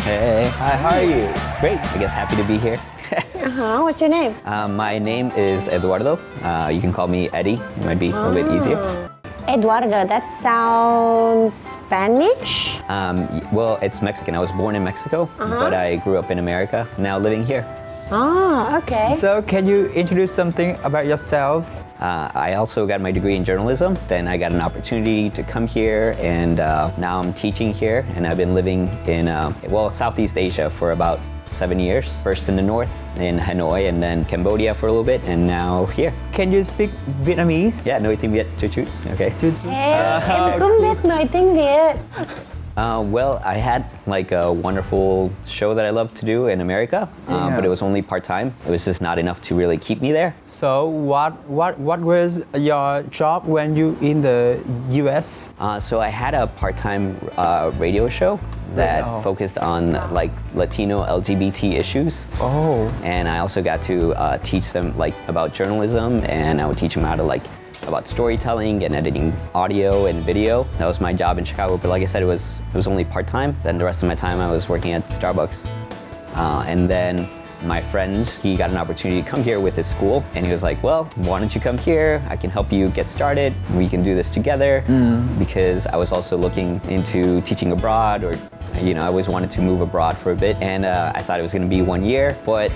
Hey. Hi, how are you? Great. I guess happy to be here. What's your name? My name is Eduardo. You can call me Eddie. It might be a little bit easier. Eduardo, that sounds Spanish? Well, it's Mexican. I was born in Mexico, but I grew up in America, now living here. Okay. So, can you introduce something about yourself? I also got my degree in journalism. Then I got an opportunity to come here, and now I'm teaching here. And I've been living in, Southeast Asia for about 7 years. First in the north, in Hanoi, and then Cambodia for a little bit, and now here. Can you speak Vietnamese? Yeah, nói tiếng Việt, chút chút. Okay. Em cũng biết nói tiếng Việt. Well, I had like a wonderful show that I loved to do in America, but it was only part-time. It was just not enough to really keep me there. So what was your job when you in the US? So I had a part-time radio show that focused on like Latino LGBT issues. Oh. And I also got to teach them like about journalism, and I would teach them how to about storytelling and editing audio and video. That was my job in Chicago, but like I said, it was only part-time. Then the rest of my time I was working at Starbucks. And then my friend, he got an opportunity to come here with his school, and he was like, well, why don't you come here? I can help you get started. We can do this together. Because I was also looking into teaching abroad, or I always wanted to move abroad for a bit, and I thought it was gonna be 1 year, but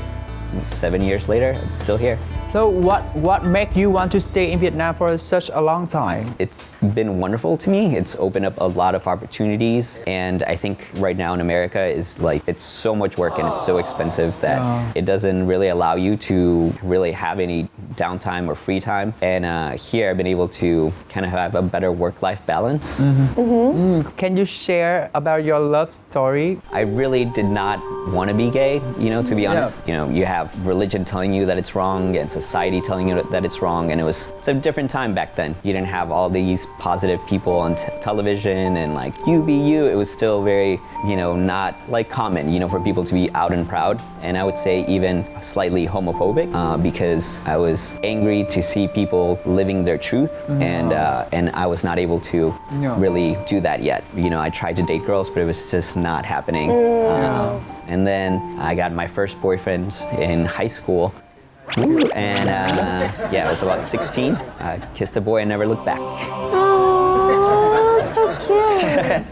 7 years later, I'm still here. So what made you want to stay in Vietnam for such a long time? It's been wonderful to me. It's opened up a lot of opportunities, and I think right now in America is like, it's so much work and it's so expensive that it doesn't really allow you to really have any downtime or free time. And here I've been able to kind of have a better work-life balance. Can you share about your love story? I really did not want to be gay, to be honest. You have religion telling you that it's wrong, and society telling you that it's wrong, and it's a different time back then. You didn't have all these positive people on television and like, you be you. It was still very, not like common, for people to be out and proud. And I would say even slightly homophobic, because I was angry to see people living their truth, and I was not able to really do that yet. I tried to date girls, but it was just not happening. And then I got my first boyfriend in high school. And I was about 16. I kissed a boy and never looked back. Oh, so cute.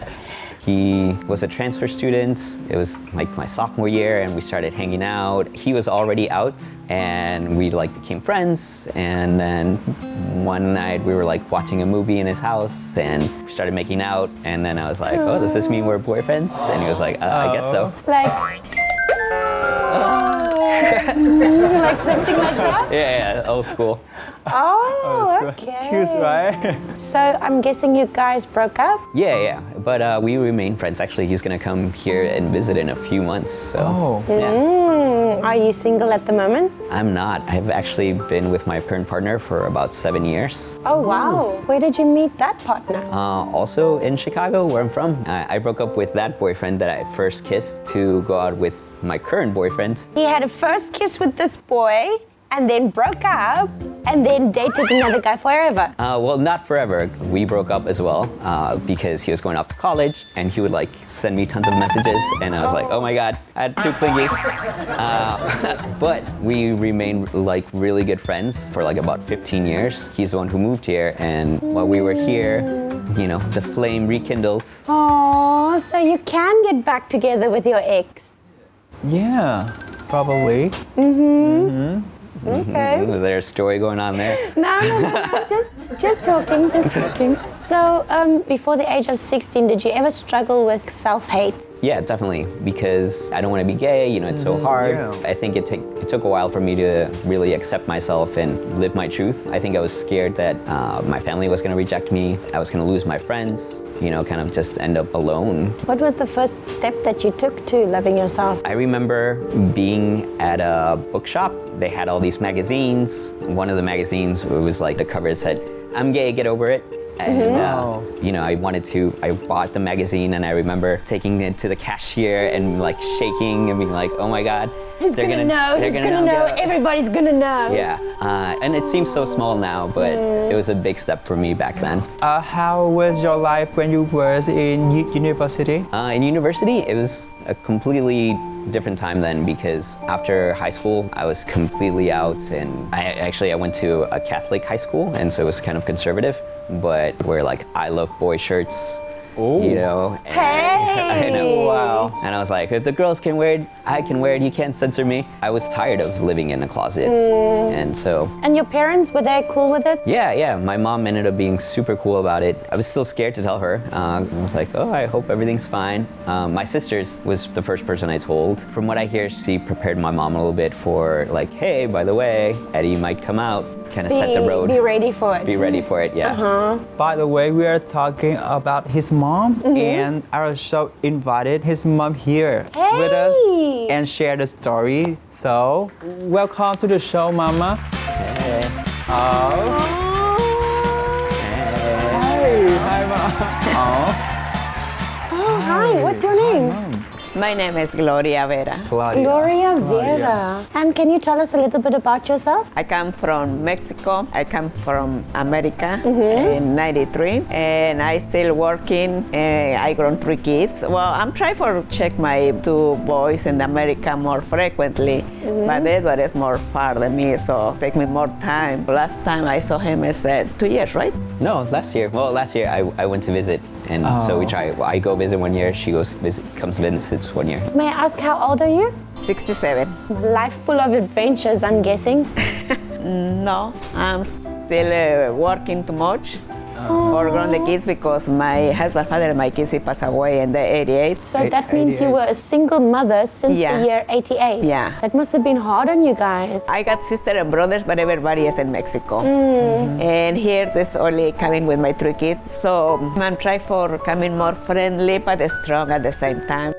He was a transfer student. It was like my sophomore year, and we started hanging out. He was already out, and we became friends. And then one night we were watching a movie in his house, and we started making out. And then I was like, oh, does this mean we're boyfriends? And he was like, I guess so. Like something like that? Yeah, old school. Oh, okay. Cute, right? So I'm guessing you guys broke up? Yeah. But we remain friends. Actually, he's gonna come here and visit in a few months. So, yeah. Are you single at the moment? I'm not. I've actually been with my current partner for about 7 years. Oh, wow. Where did you meet that partner? Also in Chicago, where I'm from. I broke up with that boyfriend that I first kissed to go out with my current boyfriend. He had a first kiss with this boy, and then broke up, and then dated another guy forever. Well, not forever. We broke up as well because he was going off to college, and he would send me tons of messages, and I was like, oh my God, I'm too clingy. But we remained really good friends for about 15 years. He's the one who moved here, and while we were here, the flame rekindled. Oh, so you can get back together with your ex? Yeah, probably. Okay. Was there a story going on there? No, just talking. So, before the age of 16, did you ever struggle with self-hate? Yeah, definitely, because I don't want to be gay, it's so hard. I think it took a while for me to really accept myself and live my truth. I think I was scared that my family was going to reject me, I was going to lose my friends, kind of just end up alone. What was the first step that you took to loving yourself? I remember being at a bookshop. They had all these magazines. One of the magazines, it was the cover said, I'm gay, get over it. And, I bought the magazine, and I remember taking it to the cashier and like shaking and being like, oh my God. He's gonna know, everybody's gonna know. Yeah, and it seems so small now, but it was a big step for me back then. How was your life when you were in university? In university, it was a completely different time then, because after high school, I was completely out, and I went to a Catholic high school, and so it was kind of conservative, but wear like I love boy shirts. Ooh. And, Hey! I know. Wow. And I was like, if the girls can wear it, I can wear it, you can't censor me. I was tired of living in a closet. And so... And your parents, were they cool with it? Yeah. My mom ended up being super cool about it. I was still scared to tell her. I was like, oh, I hope everything's fine. My sister's was the first person I told. From what I hear, she prepared my mom a little bit for like, hey, by the way, Eddie might come out. Kind of set the road. Be ready for it. Be ready for it, yeah. By the way, we are talking about his mom, and our show invited his mom here with us and share the story. So, welcome to the show, Mama. Hey. Oh. Hey. Hi, Mom. Oh, hi, what's your name? My name is Gloria Vera. Gloria Vera. And can you tell us a little bit about yourself? I come from Mexico. I come from America in '93, and I still working. I grown 3 kids. Well, I'm trying to check my 2 boys in America more frequently, but Edward is more far than me, so take me more time. Last time I saw him is 2 years, right? No, last year. Well, last year I went to visit, and so we try. Well, I go visit 1 year. She comes visit 1 year. May I ask how old are you? 67. Life full of adventures, I'm guessing. No, I'm still working too much for grown the kids, because my husband, father, and my kids, he passed away in the 88. So that means you were a single mother since the year 88. Yeah. That must have been hard on you guys. I got sister and brothers, but everybody is in Mexico. And here, there's only coming with my 3 kids. So I'm trying for coming more friendly, but strong at the same time.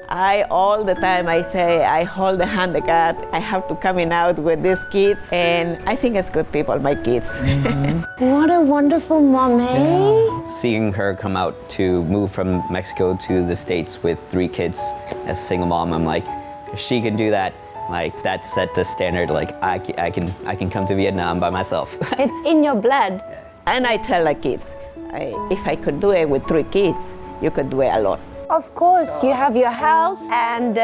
All the time, I say, I hold the hand of God. I have to coming out with these kids. And I think it's good people, my kids. What a wonderful mom, eh? Seeing her come out to move from Mexico to the States with 3 kids as a single mom, I'm like, if she can do that, like that set the standard. Like I can come to Vietnam by myself. It's in your blood. And I tell the kids, if I could do it with 3 kids, you could do it alone. Of course, you have your health and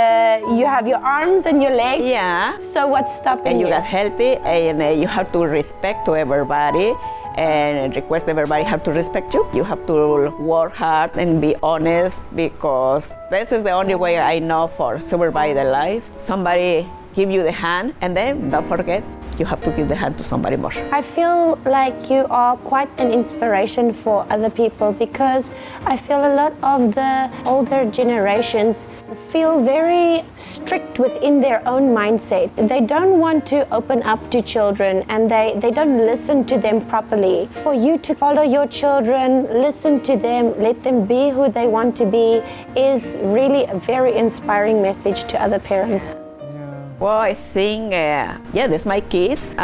you have your arms and your legs. Yeah. So what's stopping And you you? got healthy, and you have to respect to everybody, and request everybody have to respect you. You have to work hard and be honest, because this is the only way I know for survive the life. Somebody give you the hand, and then don't forget, you have to give the hand to somebody more. I feel like you are quite an inspiration for other people, because I feel a lot of the older generations feel very strict within their own mindset. They don't want to open up to children, and they don't listen to them properly. For you to follow your children, listen to them, let them be who they want to be, is really a very inspiring message to other parents. Well, I think, there's my kids.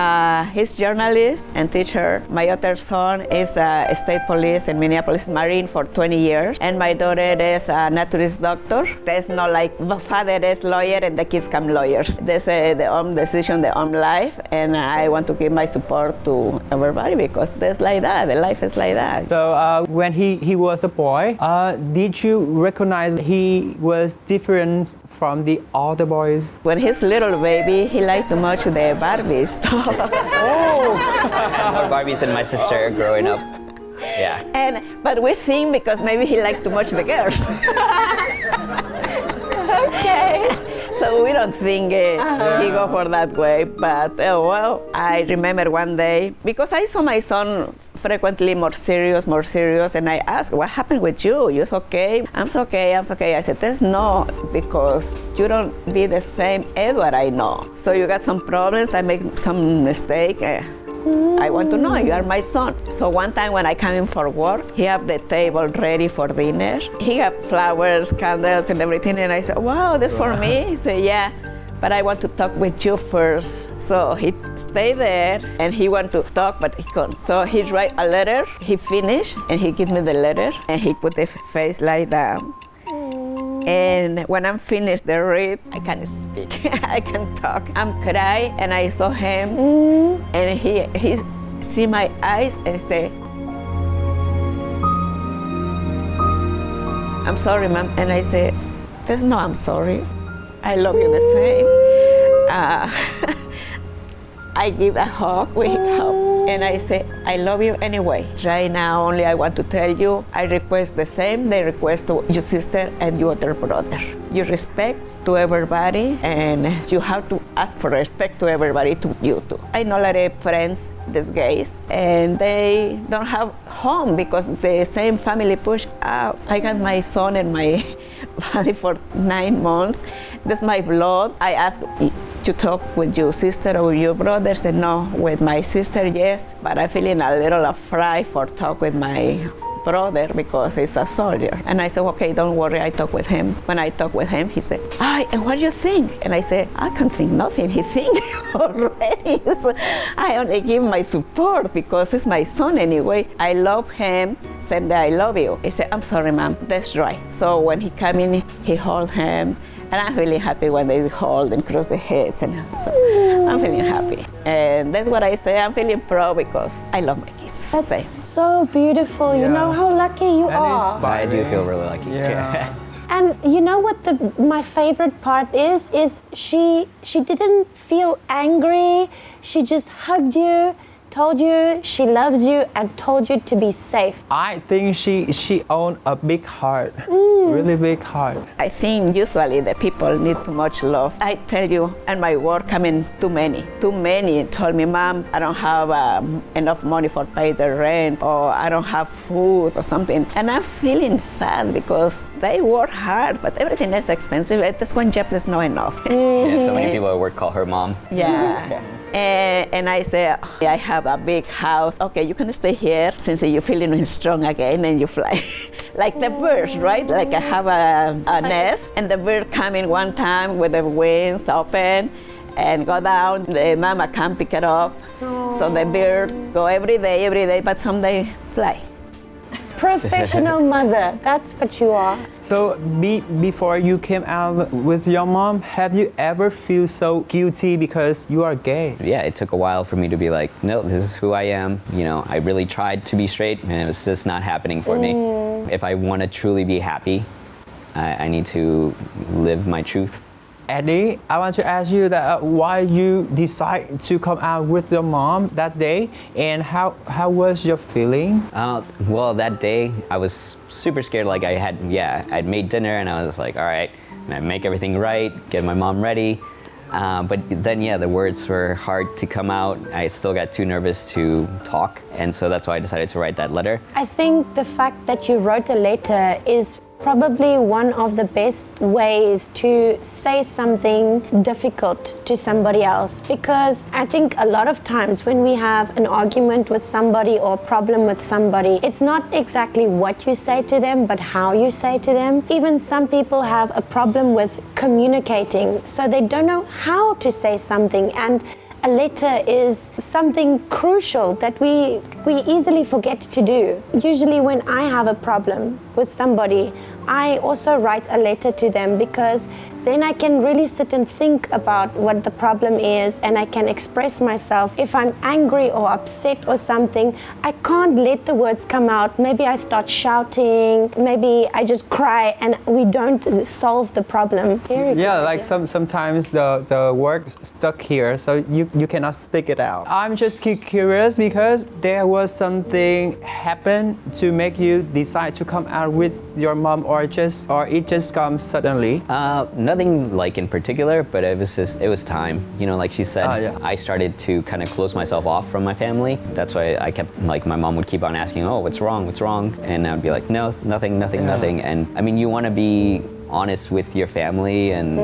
He's journalist and teacher. My other son is a state police in Minneapolis Marine for 20 years. And my daughter is a naturist doctor. There's not like, father is lawyer and the kids come lawyers. There's their own decision, their own life. And I want to give my support to everybody, because there's like that, the life is like that. So when he was a boy, did you recognize he was different from the other boys? When he's little baby, he liked too much the Barbies. I had more Barbies than my sister growing up. Yeah. But we think because maybe he liked too much the girls. Okay. So we don't think he go for that way. But I remember one day, because I saw my son frequently more serious, and I asked, what happened with you? You okay? I'm okay. I said, there's no, because you don't be the same Edward I know. So you got some problems, I make some mistake. I want to know, you are my son. So one time when I come in for work, he have the table ready for dinner. He have flowers, candles, and everything. And I said, wow, that's for me? He said, yeah. but I want to talk with you first. So he stayed there and he want to talk, but he couldn't. So he write a letter, he finished, and he give me the letter, and he put the face like that. And when I'm finished the read, I can't speak, I can talk. I'm crying, and I saw him, and he see my eyes and say, I'm sorry, Mom. And I say, there's no I'm sorry. I love you the same. I give a hug, we hug, and I say, I love you anyway. Right now, only I want to tell you, I request the same they request to your sister and your other brother. You respect to everybody, and you have to ask for respect to everybody, to you too. I know a lot of friends, these gays, and they don't have home because the same family push out. I got my son and my body for 9 months. That's my blood. I ask to talk with your sister or your brother. Said no, with my sister, yes, but I'm feeling a little afraid for talk with my brother because he's a soldier. And I said, okay, don't worry, I talk with him. When I talk with him, he said, and what do you think? And I said, I can't think nothing. He thinks already. So I only give my support because he's my son anyway. I love him, same day I love you. He said, I'm sorry, Mom, that's right. So when he come in, he hold him. And I'm really happy when they hold and cross the heads. And so I'm feeling happy. And that's what I say. I'm feeling proud because I love my kids. That's so beautiful. You know how lucky you are. I do feel really lucky. Yeah. And you know what my favorite part is she didn't feel angry. She just hugged you, told you she loves you, and told you to be safe. I think she owned a big heart, really big heart. I think usually the people need too much love. I tell you, and my work coming too many. Told me, Mom, I don't have enough money for pay the rent, or I don't have food or something. And I'm feeling sad because they work hard, but everything is expensive. This one job is not enough. Yeah, so many people at work call her mom. Yeah. And I say, I have a big house. Okay, you can stay here since you're feeling strong again and you fly. Like the birds, right? Like I have a nest and the bird come in one time with the wings open and go down. The mama can pick it up. So the bird go every day, but someday fly. Professional mother, that's what you are. So before you came out with your mom, have you ever feel so guilty because you are gay? Yeah, it took a while for me to be like, no, this is who I am. You know, I really tried to be straight and it was just not happening for me. If I want to truly be happy, I need to live my truth. Eddie, I want to ask you that why you decide to come out with your mom that day, and how was your feeling? Well, that day I was super scared. Like I'd made dinner and I was like, all right, and I make everything right, get my mom ready. But then, the words were hard to come out. I still got too nervous to talk, and so that's why I decided to write that letter. I think the fact that you wrote a letter is probably one of the best ways to say something difficult to somebody else, because I think a lot of times when we have an argument with somebody or a problem with somebody, it's not exactly what you say to them, but how you say to them. Even some people have a problem with communicating, so they don't know how to say something, and a letter is something crucial that we easily forget to do. Usually when I have a problem with somebody, I also write a letter to them, because then I can really sit and think about what the problem is and I can express myself. If I'm angry or upset or something, I can't let the words come out. Maybe I start shouting, maybe I just cry, and we don't solve the problem. Like sometimes the word stuck here, so you cannot speak it out. I'm just curious because there was something happen to make you decide to come out with your mom, or it just comes suddenly? Nothing like in particular, but it was time. You know, like she said, I started to kind of close myself off from my family. That's why I kept, like, my mom would keep on asking, oh, what's wrong? And I would be like, no, nothing. And I mean, you want to be honest with your family and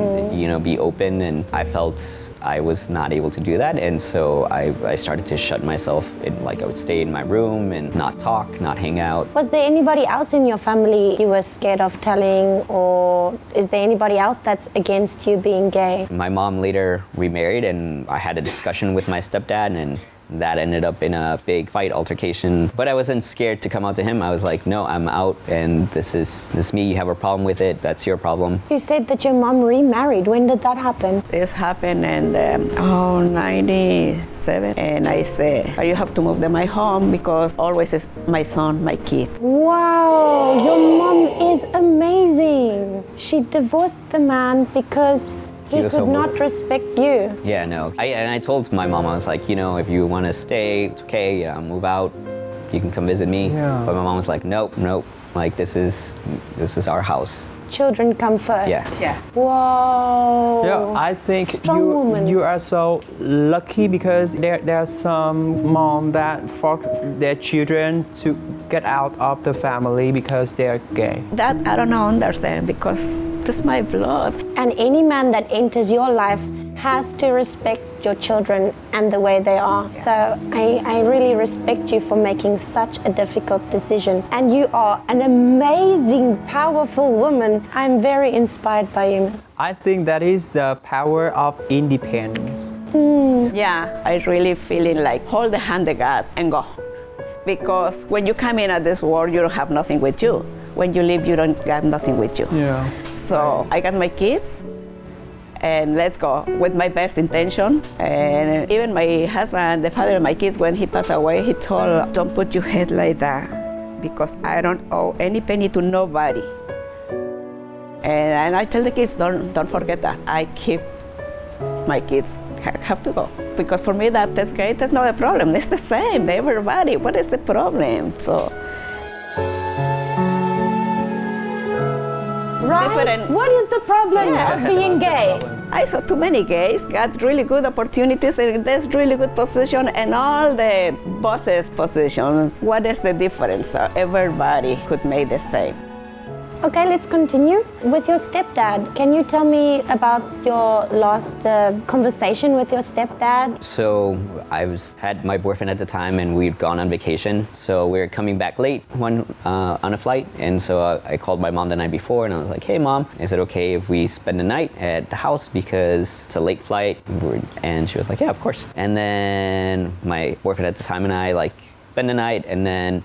be open, and I felt I was not able to do that, and so I started to shut myself in. Like I would stay in my room and not talk, not hang out. Was there anybody else in your family you were scared of telling, or is there anybody else that's against you being gay? My mom later remarried, and I had a discussion with my stepdad, and that ended up in a big fight, altercation. But I wasn't scared to come out to him. I was like, no, I'm out, and this is me. You have a problem with it, that's your problem. You said that your mom remarried. When did that happen? This happened in 97, and I said, you have to move to my home because always is my son, my kid. Wow, your mom is amazing. She divorced the man because he could not respect you. Yeah, no. I told my mom, I was like, if you want to stay, it's okay. Move out. You can come visit me. Yeah. But my mom was like, nope. Like this is our house. Children come first. Yeah. Whoa. Yeah, I think Strong woman. you are so lucky because there are some mom that force their children to get out of the family because they are gay. That I don't understand because this is my blood. And any man that enters your life has to respect your children and the way they are. So I really respect you for making such a difficult decision. And you are an amazing, powerful woman. I'm very inspired by you, Miss. I think that is the power of independence. Yeah, I really feeling like hold the hand of God and go. Because when you come in at this world, you don't have nothing with you. When you leave, you don't got nothing with you. Yeah. So I got my kids, and let's go with my best intention. And even my husband, the father of my kids, when he passed away, he told, don't put your head like that because I don't owe any penny to nobody. And I tell the kids, don't forget that. I keep my kids have to go. Because for me, that's gay, that's not a problem. It's the same, everybody. What is the problem? So. Right? Different. What is the problem of being gay? I saw too many gays got really good opportunities and there's really good position and all the bosses' positions. What is the difference? So everybody could make the same. Okay, let's continue. With your stepdad, can you tell me about your last conversation with your stepdad? So I had my boyfriend at the time, and we'd gone on vacation. So we were coming back late on a flight, and so I called my mom the night before, and I was like, "Hey, Mom, is it okay if we spend the night at the house because it's a late flight?" And she was like, "Yeah, of course." And then my boyfriend at the time and I spend the night, and then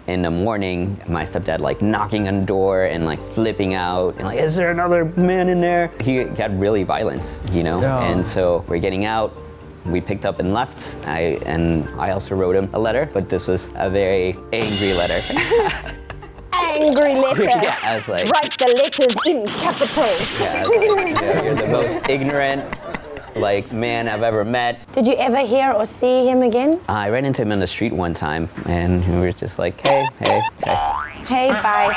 in the morning, my stepdad knocking on the door and flipping out and is there another man in there? He got really violent, Yeah. And so we're getting out. We picked up and left. I also wrote him a letter, but this was a very angry letter. Angry letter. Yeah, I was like, Write the letters in capitals. yeah, I was like, you're the most ignorant man I've ever met. Did you ever hear or see him again? I ran into him in the street one time, and we were just like, hey. Hey, bye.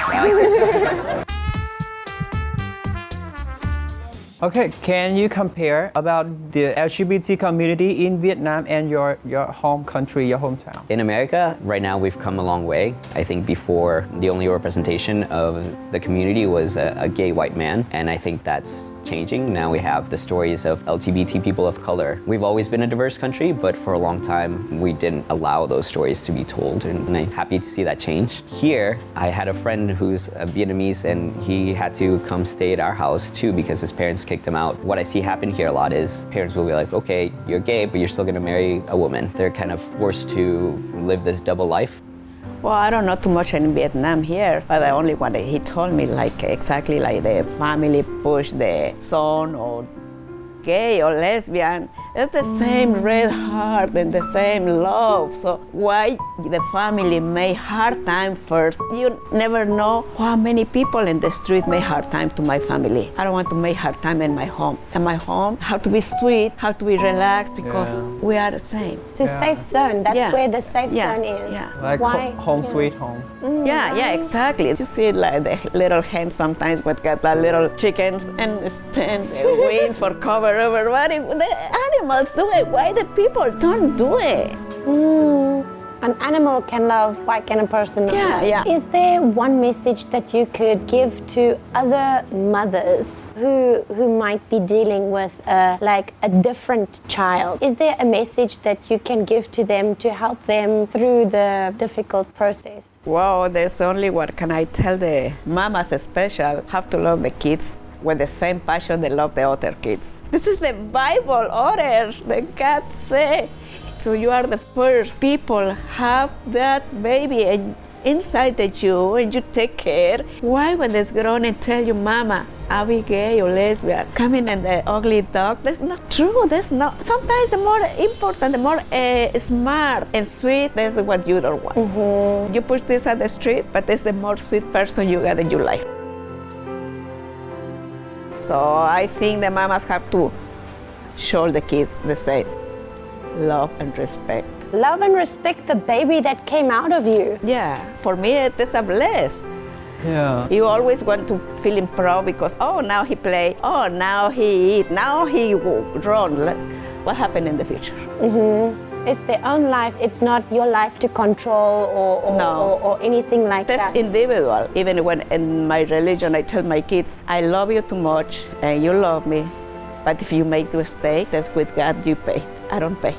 Okay, can you compare about the LGBT community in Vietnam and your home country, your hometown? In America, right now we've come a long way. I think before the only representation of the community was a gay white man, and I think that's changing. Now we have the stories of LGBT people of color. We've always been a diverse country, but for a long time we didn't allow those stories to be told, and I'm happy to see that change. Here, I had a friend who's a Vietnamese, and he had to come stay at our house too because his parents kicked him out. What I see happen here a lot is parents will be like, okay, you're gay, but you're still gonna marry a woman. They're kind of forced to live this double life. Well, I don't know too much in Vietnam here, but the only one that he told me exactly the family push the son or gay or lesbian. It's the same red heart and the same love. So why the family make hard time first? You never know how many people in the street make hard time to my family. I don't want to make hard time in my home. In my home, how to be sweet, how to be relaxed because we are the same. It's a safe zone. That's where the safe zone is. Yeah. Why? Home sweet home. Yeah, exactly. You see the little hens sometimes with got the little chickens and stand wings for cover everybody. The animals do it. Why the people don't do it? an animal can love, why can a person not love? Yeah. Is there one message that you could give to other mothers who might be dealing with like a different child? Is there a message that you can give to them to help them through the difficult process? Wow, there's only what can I tell the mamas especially, have to love the kids with the same passion they love the other kids. This is the Bible order that God say. So you are the first people have that baby inside of you and you take care. Why when it's grown and tell you, Mama, I'll be gay or lesbian, coming in the ugly dog? That's not true. That's not. Sometimes the more important, the more smart and sweet, that's what you don't want. Mm-hmm. You put this on the street, but it's the more sweet person you got in your life. So I think the mamas have to show the kids the same love and respect. Love and respect the baby that came out of you. Yeah, for me it is a bless. Yeah. You always want to feel proud because, oh, now he play, oh, now he eat, now he run. What happened in the future? Mm-hmm. It's their own life. It's not your life to control or anything like that. That's individual. Even when in my religion I tell my kids, I love you too much and you love me, but if you make a mistake, that's with God, you pay. I don't pay.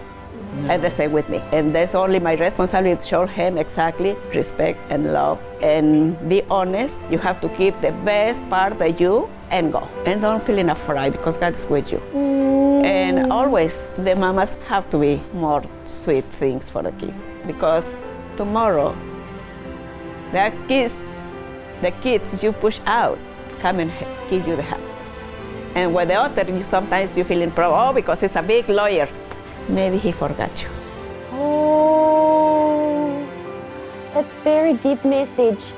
Yeah. And the same with me. And that's only my responsibility to show him exactly respect and love. And be honest, you have to keep the best part of you and go. And don't feel afraid because God is with you. And always the mamas have to be more sweet things for the kids because tomorrow the kids you push out come and give you the hand. And with the other, sometimes you feel proud, oh, because he's a big lawyer. Maybe he forgot you. Oh, that's very deep message.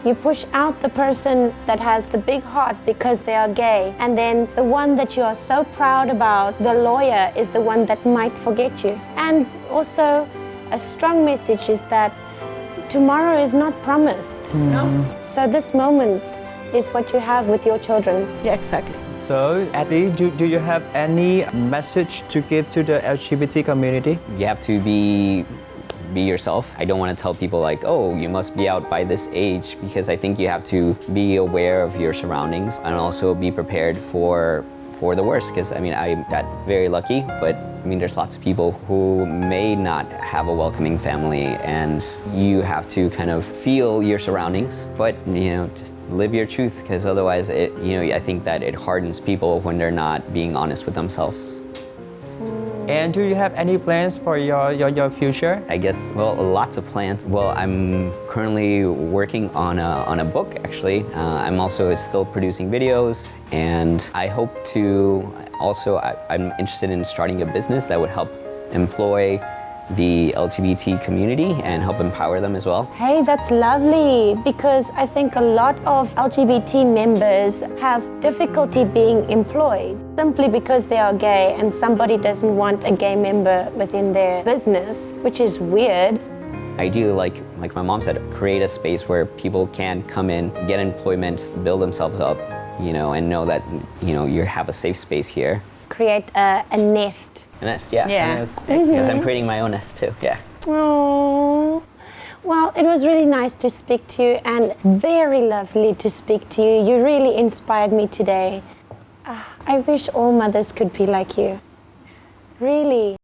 You push out the person that has the big heart because they are gay, and then the one that you are so proud about, the lawyer, is the one that might forget you. And also, a strong message is that tomorrow is not promised. No. So this moment is what you have with your children. Yeah, exactly. So, Eddie, do you have any message to give to the LGBT community? You have to be yourself. I don't want to tell people like, oh, you must be out by this age, because I think you have to be aware of your surroundings and also be prepared for the worst, because I mean, I got very lucky, but I mean, there's lots of people who may not have a welcoming family, and you have to kind of feel your surroundings, but you know, just live your truth, because otherwise, I think that it hardens people when they're not being honest with themselves. And do you have any plans for your future? I guess, well, lots of plans. Well, I'm currently working on a book, actually. I'm also still producing videos, and I hope to also, I'm interested in starting a business that would help employ the LGBT community and help empower them as well. Hey, that's lovely, because I think a lot of LGBT members have difficulty being employed simply because they are gay and somebody doesn't want a gay member within their business, which is weird. Ideally, like my mom said, create a space where people can come in, get employment, build themselves up, and know that, you have a safe space here. Create a nest. A nest, yeah. Yeah. A nest. Because I'm creating my own nest too, yeah. Oh, well, it was really nice to speak to you and very lovely to speak to you. You really inspired me today. I wish all mothers could be like you. Really.